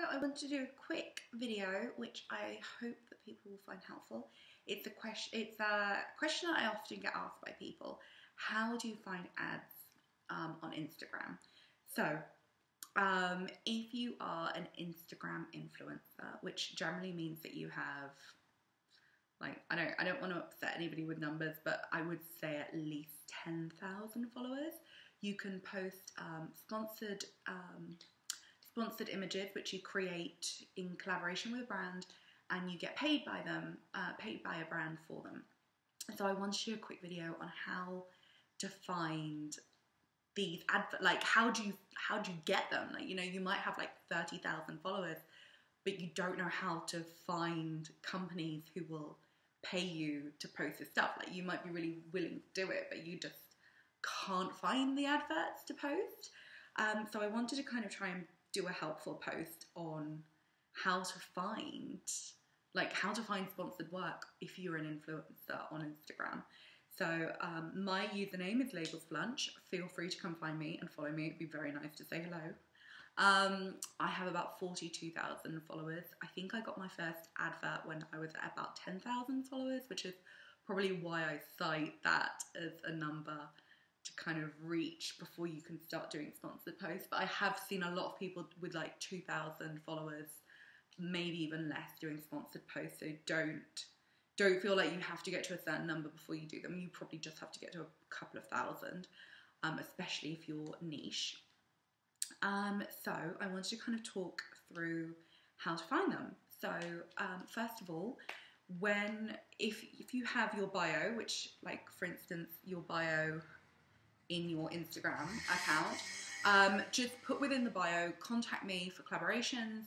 I want to do a quick video which I hope that people will find helpful. It's a question that I often get asked by people. How do you find ads on Instagram? So if you are an Instagram influencer, which generally means that you have, like, I don't want to upset anybody with numbers, but I would say at least 10,000 followers, you can post sponsored images which you create in collaboration with a brand, and you get paid by them, paid by a brand for them. So I wanted to do a quick video on how to find these like how do you get them? Like, you know, you might have like 30,000 followers, but you don't know how to find companies who will pay you to post this stuff. Like, you might be really willing to do it, but you just can't find the adverts to post. So I wanted to kind of try and do a helpful post on how to find sponsored work if you're an influencer on Instagram. So my username is Labels for Lunch. Feel free to come find me and follow me. It'd be very nice to say hello. I have about 42,000 followers. I think I got my first advert when I was at about 10,000 followers, which is probably why I cite that as a number to kind of reach before you can start doing sponsored posts. But I have seen a lot of people with like 2,000 followers, maybe even less, doing sponsored posts. So don't feel like you have to get to a certain number before you do them. You probably just have to get to a couple of thousand, especially if you're niche. So I wanted to kind of talk through how to find them. So first of all, if you have your bio, which, like, for instance, your bio in your Instagram account, just put within the bio, contact me for collaborations,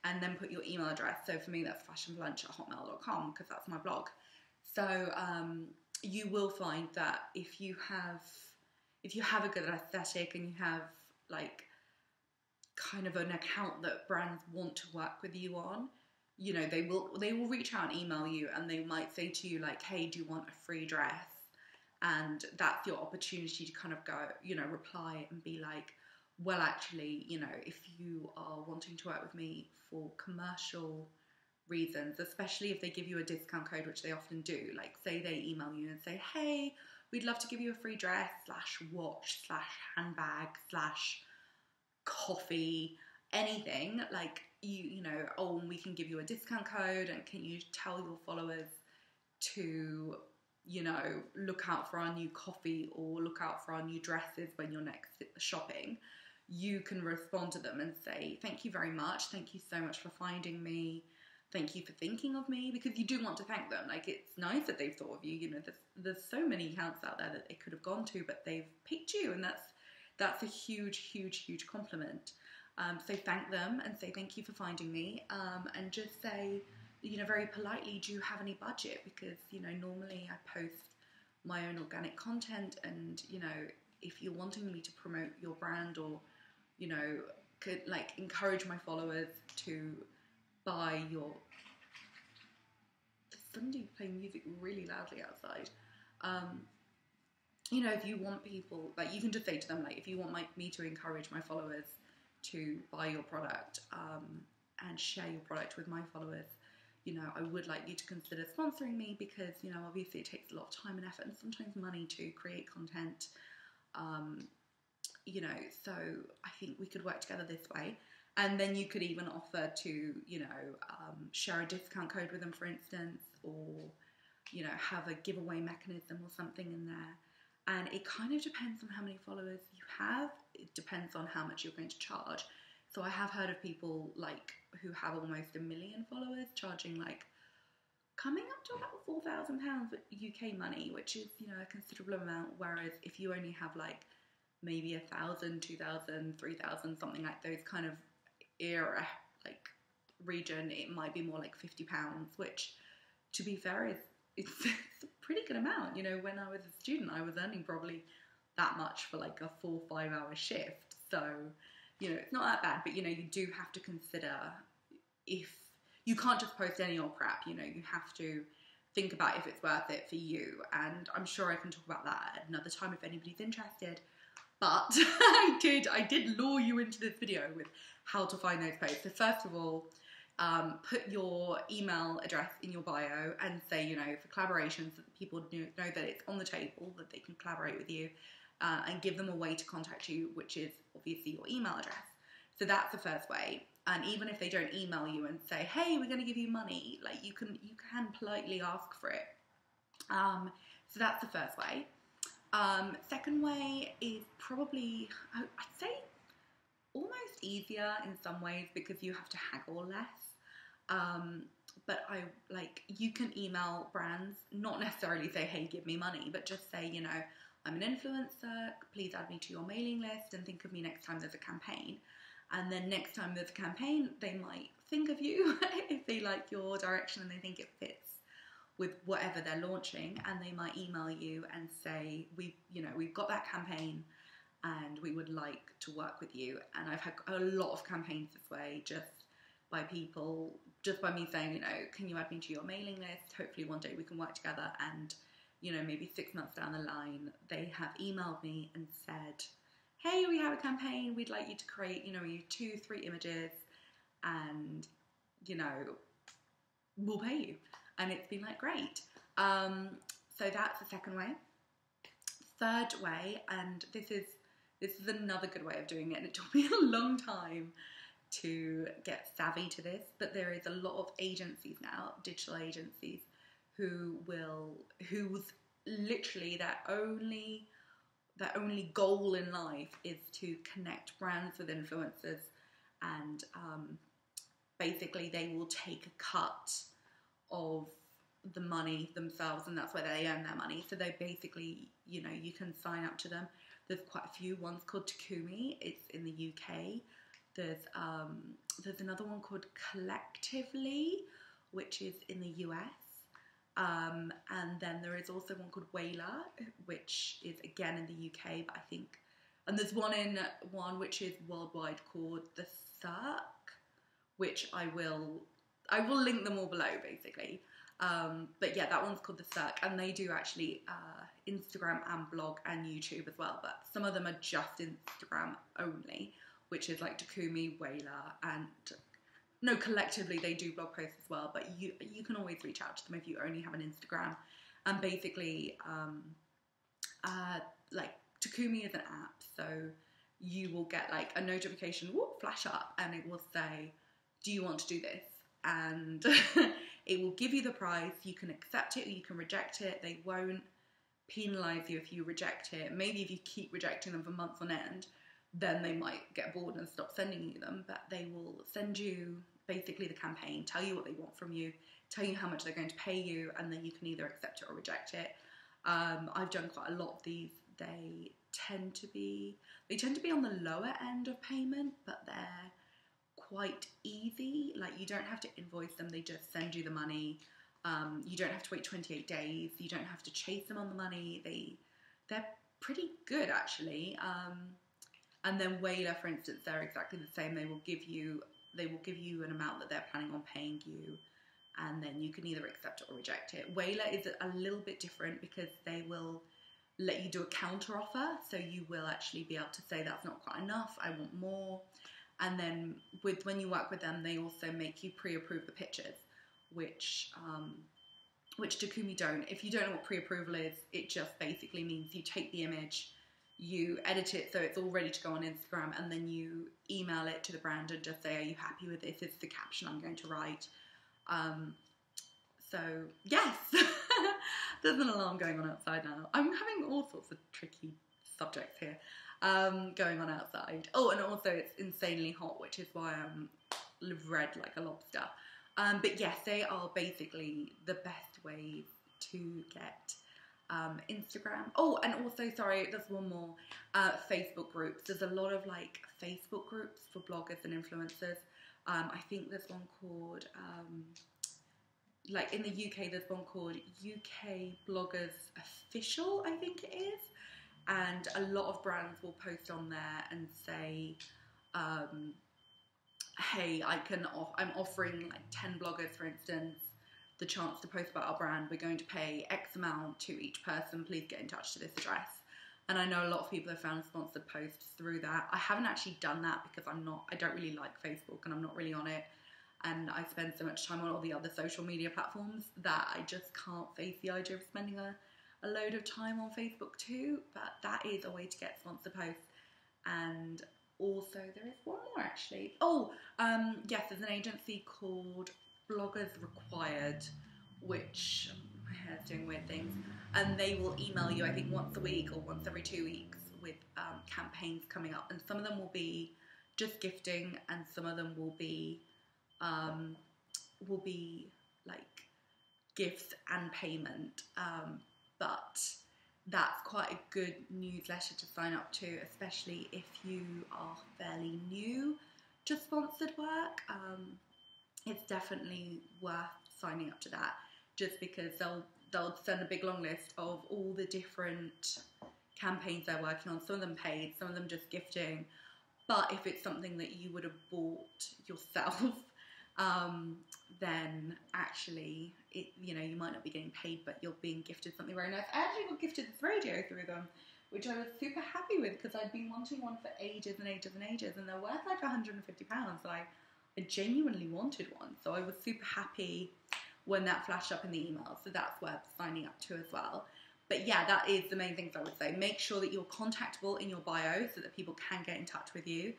and then put your email address. So for me, that's fashionforlunch@hotmail.com, because that's my blog. So you will find that if you have a good aesthetic and you have like kind of an account that brands want to work with you on, you know, they will reach out and email you, and they might say to you like, hey, do you want a free dress? And that's your opportunity to kind of go, you know, reply and be like, well, actually, you know, if you are wanting to work with me for commercial reasons, especially if they give you a discount code, which they often do, like say they email you and say, hey, we'd love to give you a free dress / watch / handbag / coffee, anything, like, you know, oh, and we can give you a discount code, and can you tell your followers to, you know, look out for our new coffee or look out for our new dresses when you're next shopping. You can respond to them and say, thank you very much. Thank you so much for finding me. Thank you for thinking of me, because you do want to thank them. Like, it's nice that they've thought of you. You know, there's so many accounts out there that it could have gone to, but they've picked you, and that's a huge, huge, huge compliment. So thank them and say, thank you for finding me. And just say, you know, very politely, do you have any budget? Because, you know, normally I post my own organic content, and, you know, if you're wanting me to promote your brand, or, you know, could like encourage my followers to buy your... There's somebody playing music really loudly outside. You know, if you want people, like, you can just say to them, like, if you want me to encourage my followers to buy your product and share your product with my followers, you know, I would like you to consider sponsoring me, because, you know, obviously it takes a lot of time and effort and sometimes money to create content. You know, so I think we could work together this way. And then you could even offer to, you know, share a discount code with them, for instance, or, you know, have a giveaway mechanism or something in there. And it kind of depends on how many followers you have. It depends on how much you're going to charge. So I have heard of people like who have almost 1 million followers charging like coming up to about £4,000 UK money, which is, you know, a considerable amount. Whereas if you only have like maybe 1,000, 2,000, 3,000, something like those kind of era, like region, it might be more like £50, which, to be fair, it's a pretty good amount. You know, when I was a student, I was earning probably that much for like a 4 or 5 hour shift. So, you know, it's not that bad, but, you know, you do have to consider, if you can't just post any old crap, you know, you have to think about if it's worth it for you. And I'm sure I can talk about that at another time if anybody's interested. But I did lure you into this video with how to find those posts. So first of all, put your email address in your bio and say, you know, for collaborations, that people know that it's on the table, that they can collaborate with you, and give them a way to contact you, which is obviously your email address. So that's the first way. And even if they don't email you and say, hey, we're going to give you money, like you can politely ask for it. So that's the first way. Second way is probably, I'd say, almost easier in some ways because you have to haggle less. But you can email brands, not necessarily say, hey, give me money, but just say, you know, I'm an influencer, please add me to your mailing list and think of me next time there's a campaign. And then next time there's a campaign, they might think of you if they like your direction and they think it fits with whatever they're launching, and they might email you and say, we've got that campaign and we would like to work with you. And I've had a lot of campaigns this way, just by me saying, you know, can you add me to your mailing list? Hopefully one day we can work together. And, you know, maybe 6 months down the line, they have emailed me and said, hey, we have a campaign, we'd like you to create, you know, 2-3 images and, you know, we'll pay you. And it's been like, great. So that's the second way. Third way, and this is another good way of doing it, and it took me a long time to get savvy to this, but there is a lot of agencies now, digital agencies, whose literally their only goal in life is to connect brands with influencers, and basically they will take a cut of the money themselves, and that's where they earn their money. So they basically, you know, you can sign up to them. There's quite a few. One's called Takumi, it's in the UK. There's another one called Collectively, which is in the US. And then there is also one called Wayla, which is again in the UK, but I think, and there's one which is worldwide called The Cirque, which I will link them all below basically. But yeah, that one's called The Cirque, and they do actually Instagram and blog and YouTube as well, but some of them are just Instagram only, which is like Takumi, Wayla, and no, Collectively they do blog posts as well, but you can always reach out to them if you only have an Instagram. And basically, like Takumi is an app, so you will get like a notification, flash up, and it will say, do you want to do this? And it will give you the price. You can accept it or you can reject it. They won't penalise you if you reject it. Maybe if you keep rejecting them for months on end, then they might get bored and stop sending you them. But they will send you basically the campaign, tell you what they want from you, tell you how much they're going to pay you, and then you can either accept it or reject it. I've done quite a lot of these. They tend to be on the lower end of payment, but they're quite easy. Like, you don't have to invoice them, they just send you the money. You don't have to wait 28 days, you don't have to chase them on the money. They're pretty good actually. And then Wayla, for instance, they're exactly the same. They will give you an amount that they're planning on paying you, and then you can either accept it or reject it. Wayla is a little bit different because they will let you do a counter offer, so you will actually be able to say that's not quite enough, I want more. And then when you work with them, they also make you pre-approve the pictures, which Takumi don't. If you don't know what pre-approval is, it just basically means you take the image, you edit it so it's all ready to go on Instagram, and then you email it to the brand and just say, are you happy with this? It's the caption I'm going to write. So yes, there's an alarm going on outside now. I'm having all sorts of tricky subjects here going on outside. Oh, and also it's insanely hot, which is why I'm red like a lobster. But yes, they are basically the best ways to get Instagram. Oh, and also, sorry, there's one more. Facebook groups. There's a lot of like Facebook groups for bloggers and influencers. I think there's one called, like in the UK, there's one called UK Bloggers Official, I think it is. And a lot of brands will post on there and say, hey, I'm offering like 10 bloggers, for instance, the chance to post about our brand. We're going to pay X amount to each person. Please get in touch to this address. And I know a lot of people have found sponsored posts through that. I haven't actually done that because I don't really like Facebook and I'm not really on it. And I spend so much time on all the other social media platforms that I just can't face the idea of spending a load of time on Facebook too. But that is a way to get sponsored posts. And also there is one more actually. Oh, yes, there's an agency called Bloggers Required, which my hair's doing weird things, and they will email you, I think, once a week or once every 2 weeks with campaigns coming up, and some of them will be just gifting, and some of them will be like gifts and payment. But that's quite a good newsletter to sign up to, especially if you are fairly new to sponsored work. It's definitely worth signing up to that, just because they'll send a big long list of all the different campaigns they're working on. Some of them paid, some of them just gifting. But if it's something that you would have bought yourself, then actually, you might not be getting paid, but you're being gifted something very nice. I actually got gifted this radio through them, which I was super happy with because I'd been wanting one for ages and ages and ages, and they're worth like £150. And I genuinely wanted one, so I was super happy when that flashed up in the email. So that's worth signing up to as well. But yeah, that is the main things I would say. Make sure that you're contactable in your bio so that people can get in touch with you.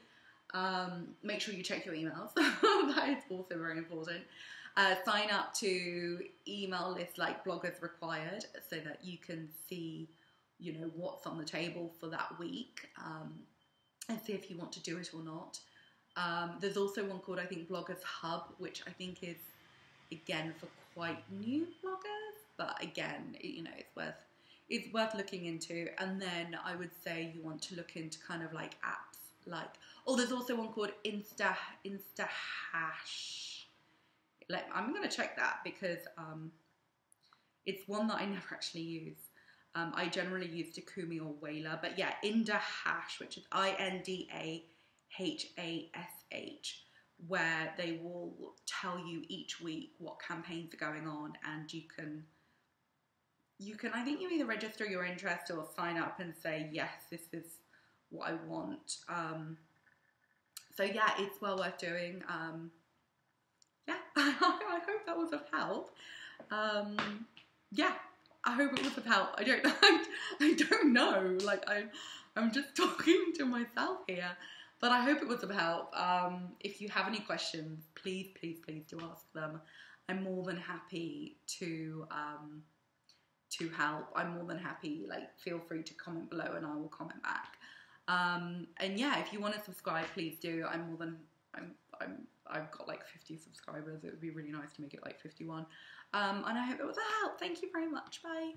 Make sure you check your emails. That is also very important. Sign up to email lists like Bloggers Required so that you can see, what's on the table for that week, and see if you want to do it or not. There's also one called, I think, Bloggers Hub, which I think is, again, for quite new bloggers, but again, it's worth looking into. And then I would say you want to look into kind of like apps like, there's also one called Instahash. I'm going to check that because it's one that I never actually use. I generally use Takumi or Whaler, but yeah, Instahash, which is INDAHASH, where they will tell you each week what campaigns are going on, and you can, I think you either register your interest or sign up and say, yes, this is what I want. So yeah, it's well worth doing. Yeah, I hope that was of help. Yeah, I hope it was of help. I don't know. Like I'm just talking to myself here, but I hope it was of help. If you have any questions, please do ask them. I'm more than happy to help. I'm more than happy. Feel free to comment below, and I will comment back. And yeah, if you want to subscribe, please do. I've got like 50 subscribers. It would be really nice to make it like 51. And I hope it was a help. Thank you very much. Bye.